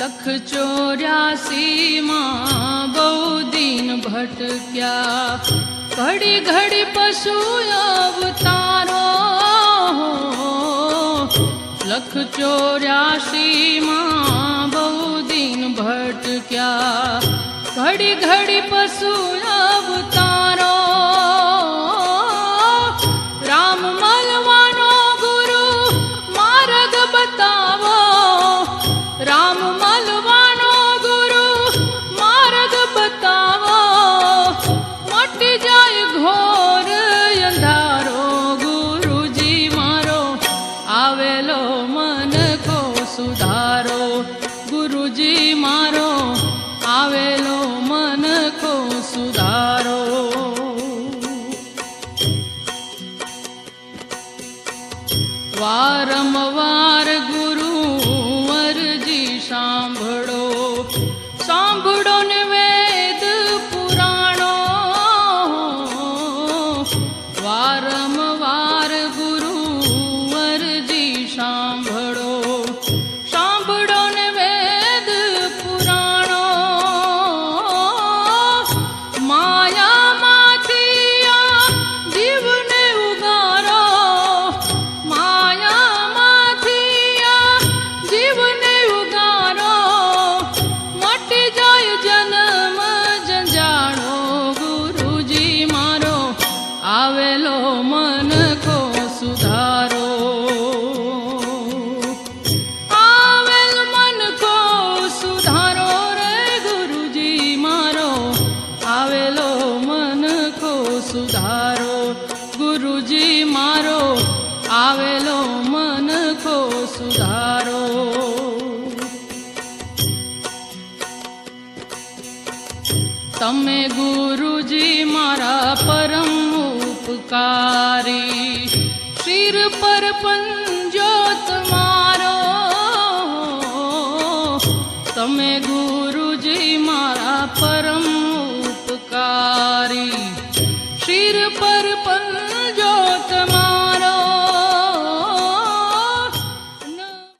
184 માં બહુ દિન ભટક્યા, ઘડી ઘડી પશુ અવતારો. 184 માં બહુ દિન ભટક્યા, ઘડી ઘડી પશુ અવતારો. રામ મળવાનો ગુરુ માર્ગ બતાવો, રામ મળવાનો ગુરુ માર્ગ બતાવો. મટી જાય ઘોર અંધારો, ગુરુજી મારો આવેલો મન કો સુધારો. ગુરુજી મારો આવેલો મન કો સુધારો. વારંવાર ગુરુ અરજી સાંભળો, સાંભળો ને વેદ પુરાણો. વારંવાર ગુરુ અરજી સાંભળો, સાંભળો ને વેદ પુરાણો. માયામાંથી આ જીવને ઉગારો, માયામાંથી આ જીવને ઉગારો. મટી જાય જન્મ જંજાળો, ગુરુજી મારો આવેલો મન કો સુધારો. આવેલ મન કો સુધારો રે, ગુરુજી મારો આવેલો મન કો સુધારો. ગુરુજી મારો આવેલો મન કો સુધારો. તમે ગુરુજી મારા પરમ ઉપકારી, શિર પર પંજો તમારો. તમે ગુરુજી મારા પરમ ઉપકારી,